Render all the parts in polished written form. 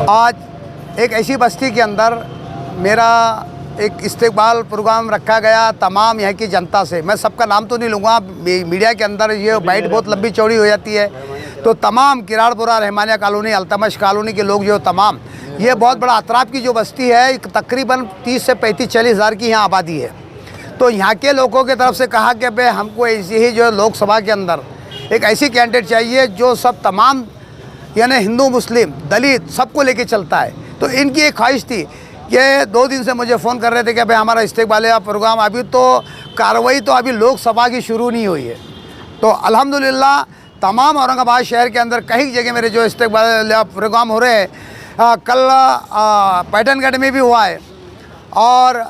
आज एक ऐसी बस्ती के अंदर मेरा एक इस्तकबाल प्रोग्राम रखा गया तमाम यहाँ की जनता से। मैं सबका नाम तो नहीं लूँगा, मीडिया के अंदर ये बाइट बहुत लंबी चौड़ी हो जाती है। तो तमाम किराड़पुरा, रहमानिया कॉलोनी, अल्तमश कॉलोनी के लोग जो तमाम, ये बहुत बड़ा अतराफ की जो बस्ती है, तकरीबन 30 से 35-40 हज़ार की यहाँ आबादी है। तो यहाँ के लोगों की तरफ से कहा कि भाई हमको ऐसी ही जो लोकसभा के अंदर एक ऐसी कैंडिडेट चाहिए जो सब तमाम यानी हिंदू, मुस्लिम, दलित सबको लेके चलता है। तो इनकी एक ख्वाहिश थी कि 2 दिन से मुझे फ़ोन कर रहे थे कि भाई हमारा इस्तेक़बाल प्रोग्राम, अभी तो कार्रवाई तो अभी लोकसभा की शुरू नहीं हुई है। तो अल्हम्दुलिल्लाह तमाम औरंगाबाद शहर के अंदर कई जगह मेरे जो इस्तेक़बाल प्रोग्राम हो रहे हैं। कल पैटर्नगढ़ में भी हुआ है और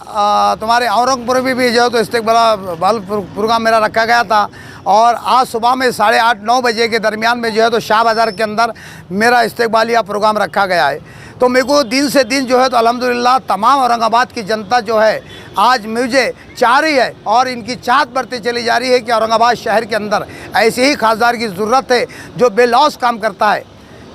तुम्हारे औरंगपुर में भी जो है तो इस्तेक़बाल प्रोग्राम मेरा रखा गया था। और आज सुबह में 8:30-9 बजे के दरमियान में जो है तो शाह बाज़ार के अंदर मेरा इस्तेक़बालिया प्रोग्राम रखा गया है। तो मेरे को दिन से दिन जो है तो अल्हम्दुलिल्लाह तमाम औरंगाबाद की जनता जो है आज मुझे चाह रही है और इनकी चाहत बढ़ती चली जा रही है कि औरंगाबाद शहर के अंदर ऐसे ही खासदार की ज़रूरत है जो बेलौस काम करता है।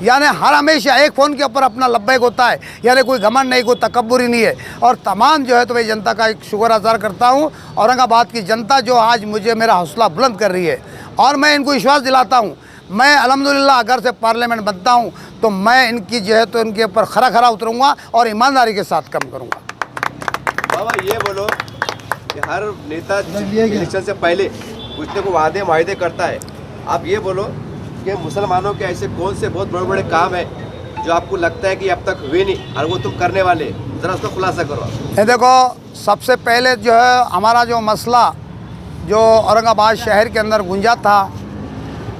यानी हर हमेशा एक फ़ोन के ऊपर अपना लब्बैक होता है, यानी कोई घमंड नहीं, कोई तकब्बुरी नहीं है। और तमाम जो है तो मैं जनता का एक शुक्र अज़ार करता हूँ, औरंगाबाद की जनता जो आज मुझे मेरा हौसला बुलंद कर रही है। और मैं इनको विश्वास दिलाता हूँ, मैं अल्हम्दुलिल्लाह अगर से पार्लियामेंट बनता हूँ तो मैं इनकी जो है तो इनके ऊपर खरा खरा उतरूँगा और ईमानदारी के साथ काम करूँगा। बाबा ये बोलो कि हर नेता इलेक्शन से पहले कुछ न कुछ वादे करता है, आप ये बोलो कि मुसलमानों के ऐसे कौन से बहुत बड़े बड़े काम है जो आपको लगता है कि अब तक हुए नहीं और वो तुम करने वाले, ज़रा उसका खुलासा करो। ये देखो, सबसे पहले जो है हमारा जो मसला जो औरंगाबाद शहर के अंदर गूंजा था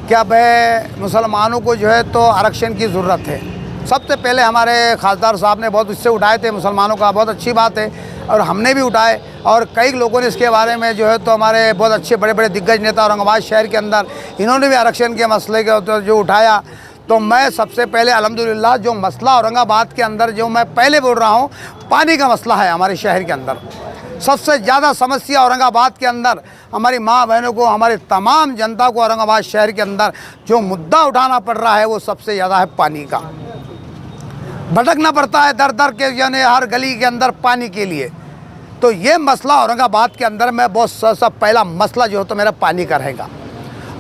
क्या भाई मुसलमानों को जो है तो आरक्षण की ज़रूरत है। सबसे पहले हमारे खासदार साहब ने बहुत इससे उठाए थे मुसलमानों का, बहुत अच्छी बात है और हमने भी उठाए और कई लोगों ने इसके बारे में जो है तो हमारे बहुत अच्छे बड़े बड़े दिग्गज नेता औरंगाबाद शहर के अंदर इन्होंने भी आरक्षण के मसले के जो उठाया। तो मैं सबसे पहले अल्हम्दुलिल्लाह जो मसला औरंगाबाद के अंदर जो मैं पहले बोल रहा हूँ, पानी का मसला है हमारे शहर के अंदर। सबसे ज़्यादा समस्या औरंगाबाद के अंदर हमारी माँ बहनों को, हमारे तमाम जनता को औरंगाबाद शहर के अंदर जो मुद्दा उठाना पड़ रहा है वो सबसे ज़्यादा है पानी का। भटकना पड़ता है दर दर के, यानी हर गली के अंदर पानी के लिए। तो ये मसला औरंगाबाद के अंदर में बहुत सब पहला मसला जो है तो मेरा पानी का रहेगा।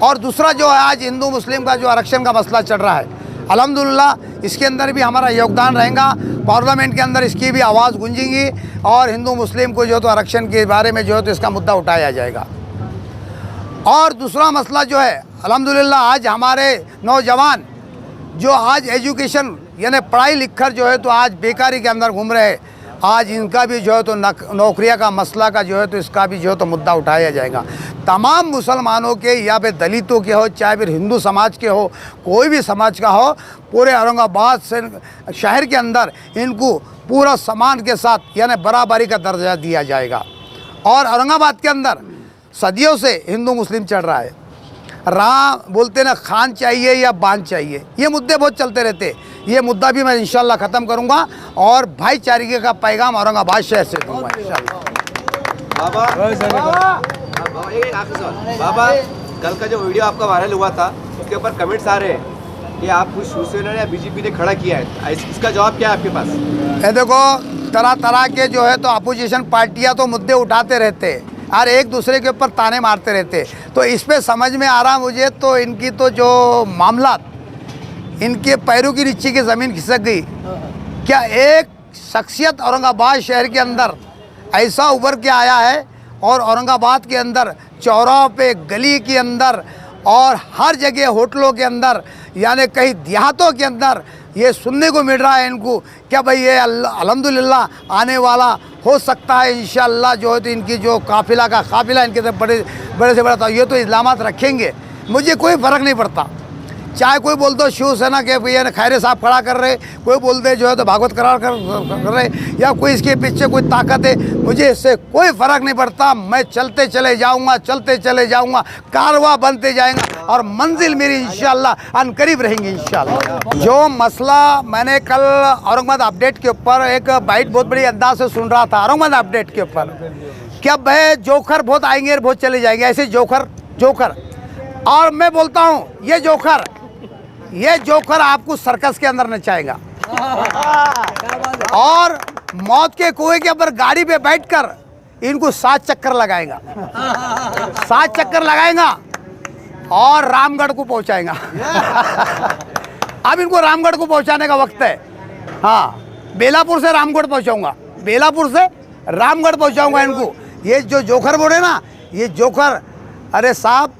और दूसरा जो है आज हिंदू मुस्लिम का जो आरक्षण का मसला चल रहा है, अल्हम्दुलिल्लाह इसके अंदर भी हमारा योगदान रहेगा। पार्लियामेंट के अंदर इसकी भी आवाज़ गूंजेगी और हिंदू मुस्लिम को जो है तो आरक्षण के बारे में जो है तो इसका मुद्दा उठाया जाएगा। और दूसरा मसला जो है अल्हम्दुलिल्लाह आज हमारे नौजवान जो आज एजुकेशन यानी पढ़ाई लिखकर जो है तो आज बेकारी के अंदर घूम रहे हैं, आज इनका भी जो है तो नौकरियां का मसला का जो है तो इसका भी जो है तो मुद्दा उठाया जाएगा। तमाम मुसलमानों के या फिर दलितों के हो, चाहे फिर हिंदू समाज के हो, कोई भी समाज का हो, पूरे औरंगाबाद से शहर के अंदर इनको पूरा समान के साथ यानी बराबरी का दर्जा दिया जाएगा। और औरंगाबाद के अंदर सदियों से हिंदू मुस्लिम चल रहा है, राम बोलते ना खान चाहिए या बांध चाहिए, ये मुद्दे बहुत चलते रहते। ये मुद्दा भी मैं इंशाल्लाह ख़त्म करूंगा और भाईचारे का पैगाम औरंगाबाद शहर से दूंगा इंशाल्लाह। बाबा कल का जो वीडियो आपका वायरल हुआ था उसके ऊपर कमेंट्स आ रहे हैं कि आपको शिवसेना या बीजेपी ने खड़ा किया है, इसका जवाब क्या है आपके पास? ये देखो, तरह तरह के जो है तो अपोजिशन पार्टियाँ तो मुद्दे उठाते रहते हैं और एक दूसरे के ऊपर ताने मारते रहते। तो इस पे समझ में आ रहा मुझे तो इनकी तो जो मामला इनके पैरों की नीचे की ज़मीन खिसक गई। क्या एक शख्सियत औरंगाबाद शहर के अंदर ऐसा उभर के आया है और औरंगाबाद के अंदर चौराहों पे, गली के अंदर और हर जगह होटलों के अंदर यानी कहीं देहातों के अंदर ये सुनने को मिल रहा है इनको क्या भाई ये अल्हम्दुलिल्लाह आने वाला हो सकता है इंशाअल्लाह जो है तो इनकी जो काफिला इनके तरफ बड़े से बड़ा था, ये तो इल्ज़ामात रखेंगे। मुझे कोई फ़र्क नहीं पड़ता, चाहे कोई बोल दो शिवसेना के भैया ने खैरे साहब खड़ा कर रहे, कोई बोल दे जो है तो भागवत करार कर रहे, या कोई इसके पीछे कोई ताकत है, मुझे इससे कोई फ़र्क नहीं पड़ता। मैं चलते चले जाऊंगा, कारवां बनते जाएंगे और मंजिल मेरी इंशाअल्लाह अनकरीब रहेंगी इंशाअल्लाह। जो मसला मैंने कल औरंगाबाद अपडेट के ऊपर एक बाइट बहुत बड़ी अंदाज से सुन रहा था औरंगाबाद अपडेट के ऊपर, क्या भाई जोकर बहुत आएंगे और बहुत चले जाएंगे, ऐसे जोकर। और मैं बोलता हूँ ये जोकर आपको सर्कस के अंदर नचाएगा। और मौत के कुएं के ऊपर गाड़ी पे बैठकर इनको 7 चक्कर लगाएगा, 7 चक्कर लगाएगा और रामगढ़ को पहुंचाएगा। अब इनको रामगढ़ को पहुंचाने का वक्त है। हाँ, बेलापुर से रामगढ़ पहुंचाऊंगा, बेलापुर से रामगढ़ पहुंचाऊंगा इनको। ये जो जोखर बोले ना, ये जोखर, अरे साहब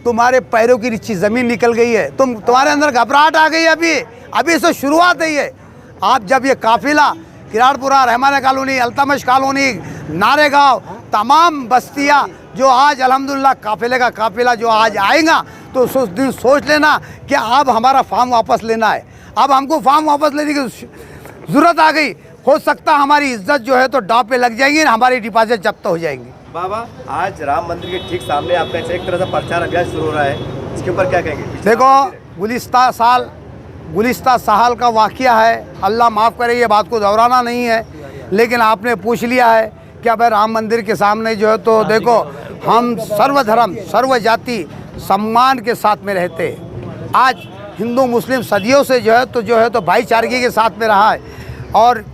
तुम्हारे पैरों की नीचे ज़मीन निकल गई है, तुम्हारे अंदर घबराहट आ गई है। अभी से शुरुआत है ये। आप जब ये काफिला किराड़पुरा, रहमाना कॉलोनी, अल्तमश कॉलोनी, नारेगांव, तमाम बस्तियाँ जो आज अल्हम्दुलिल्लाह काफिले का काफिला जो आज आएगा, तो उस दिन सोच लेना कि अब हमारा फार्म वापस लेना है। अब हमको फार्म वापस लेने की ज़रूरत आ गई। हो सकता हमारी इज्जत जो है तो दांव पे लग जाएगी, हमारी डिपॉजिट जब्त हो जाएंगी। बाबा, आज राम मंदिर के ठीक सामने आपका एक तरह से प्रचार अभियान शुरू हो रहा है, इसके ऊपर क्या कहेंगे? देखो, गुलिस्ता साल का वाक़या है, अल्लाह माफ़ करे, ये बात को दोहराना नहीं है, लेकिन आपने पूछ लिया है कि भाई राम मंदिर के सामने जो है तो देखो, हम सर्वधर्म सर्व जाति सम्मान के साथ में रहते। आज हिंदू मुस्लिम सदियों से जो है तो भाईचारगी के साथ में रहा है। और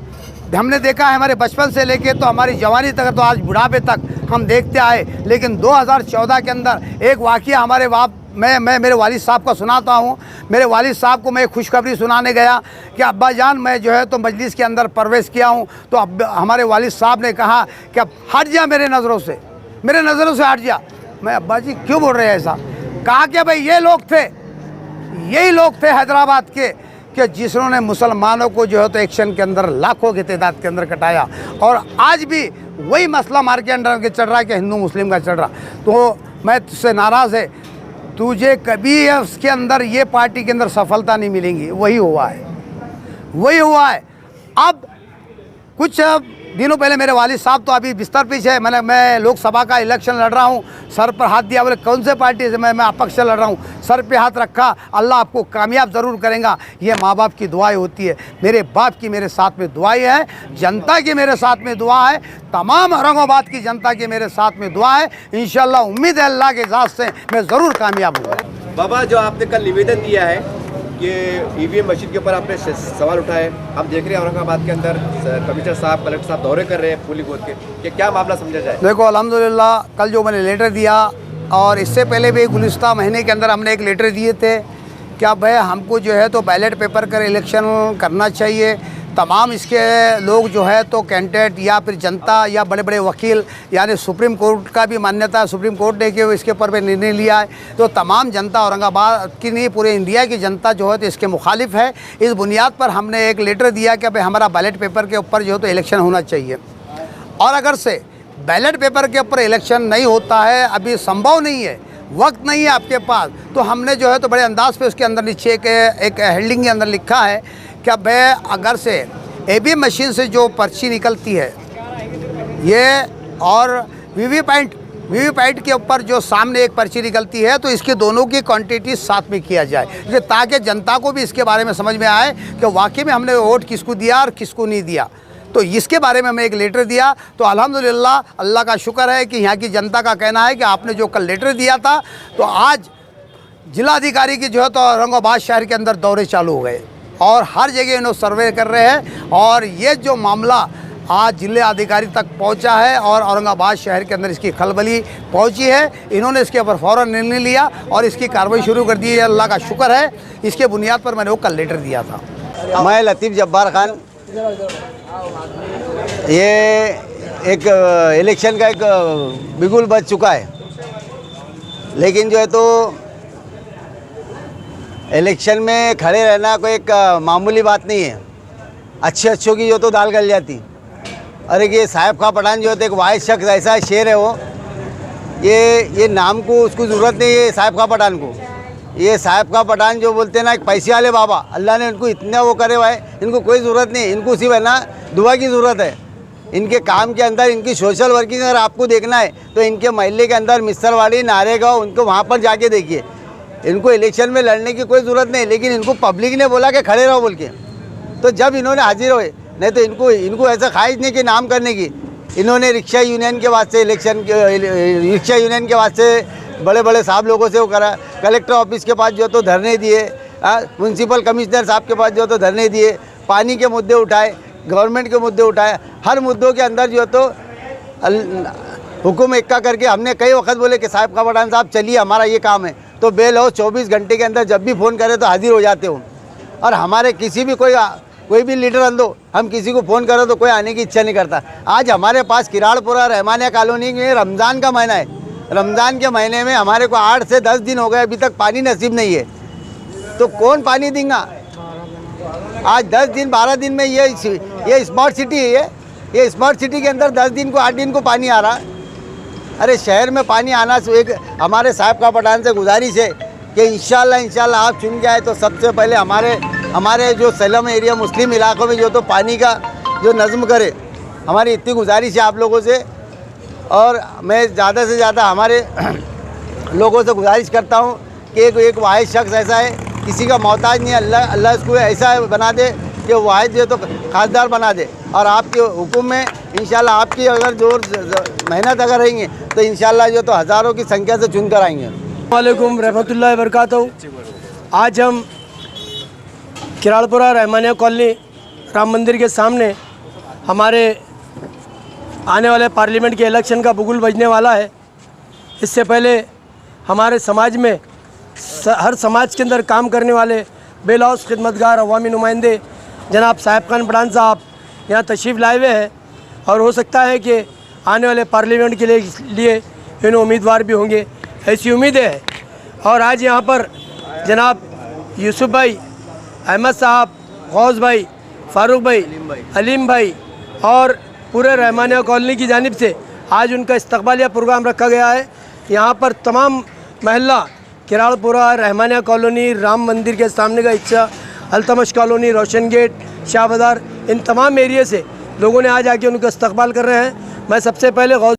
हमने देखा है हमारे बचपन से लेके तो हमारी जवानी तक, तो आज बुढ़ापे तक हम देखते आए। लेकिन 2014 के अंदर एक वाक़या हमारे मैं मेरे वालिद साहब का सुनाता हूँ। मेरे वालिद साहब को मैं खुशखबरी सुनाने गया कि अब्बा जान, मैं जो है तो मजलिस के अंदर प्रवेश किया हूँ। तो अब हमारे वालिद साहब ने कहा कि अब हट जा मेरे नज़रों से हट जा। मैं, अब्बा जी क्यों बोल रहे हैं ऐसा? कहा कि भाई यही लोग थे हैदराबाद के कि जिन्होंने मुसलमानों को जो है तो एक्शन के अंदर लाखों की तादाद के अंदर कटाया। और आज भी वही मसला मार के अंदर के चल रहा है कि हिंदू मुस्लिम का चल रहा। तो मैं तुझसे नाराज़ है, तुझे कभी उसके अंदर ये पार्टी के अंदर सफलता नहीं मिलेगी। वही हुआ है। अब कुछ दिनों पहले मेरे वालिद साहब तो अभी बिस्तर पीछे है। मैं लोकसभा का इलेक्शन लड़ रहा हूँ, सर पर हाथ दिया, बोले कौन से पार्टी से? मैं अपक्ष से लड़ रहा हूँ। सर पे हाथ रखा, अल्लाह आपको कामयाब ज़रूर करेगा। ये माँ बाप की दुआएं होती है, मेरे बाप की मेरे साथ में दुआएं है, जनता की मेरे साथ में दुआ है, तमाम औरंगाबाद की जनता की मेरे साथ में दुआ है। इंशाल्लाह उम्मीद है अल्लाह के इजाज़त से मैं ज़रूर कामयाब हूँगा। बाबा, जो आपने कल निवेदन दिया है कि ईवीएम मशीन के ऊपर आपने सवाल उठाए, हम देख रहे हैं औरंगाबाद के अंदर कमिश्नर साहब, कलेक्टर साहब दौरे कर रहे हैं फूली गोद के, कि क्या मामला समझा जाए? देखो, अल्हम्दुलिल्लाह कल जो मैंने लेटर दिया, और इससे पहले भी गुज़िश्ता महीने के अंदर हमने एक लेटर दिए थे कि अब भाई हमको जो है तो बैलेट पेपर कर इलेक्शन करना चाहिए। तमाम इसके लोग जो है तो कैंडिडेट या फिर जनता या बड़े बड़े वकील, यानी सुप्रीम कोर्ट का भी मान्यता, सुप्रीम कोर्ट ने कि इसके ऊपर भी निर्णय लिया है। तो तमाम जनता, औरंगाबाद की नहीं पूरे इंडिया की जनता जो है तो इसके मुखालिफ है। इस बुनियाद पर हमने एक लेटर दिया कि भाई हमारा बैलेट पेपर के ऊपर जो है तो इलेक्शन होना चाहिए। और अगर से बैलेट पेपर के ऊपर इलेक्शन नहीं होता है, अभी संभव नहीं है, वक्त नहीं है आपके पास, तो हमने जो है तो बड़े अंदाज पे उसके अंदर नीचे एक हेडिंग के अंदर लिखा है कि भाई अगर से ईवीएम मशीन से जो पर्ची निकलती है ये, और वीवीपैट के ऊपर जो सामने एक पर्ची निकलती है, तो इसके दोनों की क्वांटिटी साथ में किया जाए, ताकि जनता को भी इसके बारे में समझ में आए कि वाकई में हमने वोट किसको दिया और किसको नहीं दिया। तो इसके बारे में मैं एक लेटर दिया। तो अल्हम्दुलिल्लाह अल्लाह का शुक्र है कि यहाँ की जनता का कहना है कि आपने जो कल लेटर दिया था, तो आज जिलाधिकारी की जो है तो औरंगाबाद शहर के अंदर दौरे चालू हो गए और हर जगह इन्होंने सर्वे कर रहे हैं। और ये जो मामला आज जिला अधिकारी तक पहुंचा है और औरंगाबाद शहर के अंदर इसकी खलबली पहुंची है, इन्होंने इसके ऊपर फ़ौरन निर्णय लिया और इसकी कार्रवाई शुरू कर दी है। अल्लाह का शुक्र है, इसके बुनियाद पर मैंने वो कल लेटर दिया था। मैं लतीफ़ जब्बार खान, ये एक इलेक्शन का एक बिगुल बज चुका है, लेकिन जो है तो इलेक्शन में खड़े रहना कोई एक मामूली बात नहीं है। अच्छों की जो तो दाल गल जाती। अरे ये साहिब खां पठान जो है तो एक वाहिद शख्स, ऐसा शेर है वो, ये नाम को उसको ज़रूरत नहीं है साहिब खां पठान को। ये साहिब खां पठान जो बोलते हैं ना, एक पैसे वाले बाबा, अल्लाह ने इनको इतना वो करे हुआ है, इनको कोई ज़रूरत नहीं, इनको सिर्फ है ना दुआ की ज़रूरत है। इनके काम के अंदर इनकी सोशल वर्किंग अगर आपको देखना है तो इनके महल्ले के अंदर मिस्सरवाड़ी, नारेगांव, उनको वहाँ पर जाके देखिए। इनको इलेक्शन में लड़ने की कोई ज़रूरत नहीं, लेकिन इनको पब्लिक ने बोला कि खड़े रहो बोल के, तो जब इन्होंने हाजिर हुए, नहीं तो इनको ऐसा ख्वाहिश नहीं कि नाम करने की। इन्होंने रिक्शा यूनियन के वास्ते रिक्शा यूनियन के वास्ते बड़े बड़े साहब लोगों से वो करा, कलेक्टर ऑफिस के पास जो तो धरने दिए, म्यूनसिपल कमिश्नर साहब के पास जो तो धरने दिए, पानी के मुद्दे उठाए, गवर्नमेंट के मुद्दे उठाए, हर मुद्दों के अंदर जो तो हुकुम इक्का करके हमने कई वक्त बोले कि साहब का पठान साहब चलिए हमारा ये काम है, तो बेल हो 24 घंटे के अंदर जब भी फ़ोन करें तो हाजिर हो जाते हो। और हमारे किसी भी कोई भी लीडर अंदो हम किसी को फ़ोन करो तो कोई आने की इच्छा नहीं करता। आज हमारे पास किराड़पुरा रहमानिया कॉलोनी में रमज़ान का महीना है, रमज़ान के महीने में हमारे को 8 से 10 दिन हो गए, अभी तक पानी नसीब नहीं है, तो कौन पानी देगा? आज 10 दिन 12 दिन में ये स्मार्ट सिटी है, ये स्मार्ट सिटी के अंदर 10 दिन को 8 दिन को पानी आ रहा है। अरे शहर में पानी आना से एक हमारे साहब का पठान से गुजारिश है कि इंशाल्लाह आप चुन के आए तो सबसे पहले हमारे जो सलम एरिया मुस्लिम इलाकों में जो तो पानी का जो नज़्म करे, हमारी इतनी गुजारिश है आप लोगों से। और मैं ज़्यादा से ज़्यादा हमारे लोगों से गुजारिश करता हूँ कि एक वाहिद शख्स ऐसा है, किसी का मोहताज नहीं है, अल्लाह इसको ऐसा बना दे कि वाहिद जो तो खासदार बना दे। और आपके हुक्म में इंशाल्लाह आपकी अगर जोर मेहनत अगर रहेंगे तो इंशाल्लाह जो तो हज़ारों की संख्या से चुन कर आएंगे। वालेकुम रहमतुल्लाहि व बरकातहू। आज हम किराड़पुरा रहमानिया कॉलोनी राम मंदिर के सामने हमारे आने वाले पार्लियामेंट के इलेक्शन का बुगुल बजने वाला है। इससे पहले हमारे समाज में हर समाज के अंदर काम करने वाले बेलौस खिदमतगार अवामी नुमाइंदे जनाब साहिब खान पठान साहब यहाँ तशरीफ़ लाए हुए हैं और हो सकता है कि आने वाले पार्लियामेंट के लिए इन उम्मीदवार भी होंगे, ऐसी उम्मीद है। और आज यहाँ पर जनाब यूसुफ भाई, अहमद साहब, गौस भाई, फ़ारूक भाई, अलीम भाई और पूरे रहमानिया कॉलोनी की जानिब से आज उनका इस्तकबालिया प्रोग्राम रखा गया है। यहाँ पर तमाम महल्ला किराड़पुरा रहमानिया कॉलोनी, राम मंदिर के सामने का हिस्सा, अल्तमश कॉलोनी, रोशन गेट, शाह बाज़ार, इन तमाम एरिया से लोगों ने आज आके उनका इस्तकबाल कर रहे हैं। मैं सबसे पहले गौस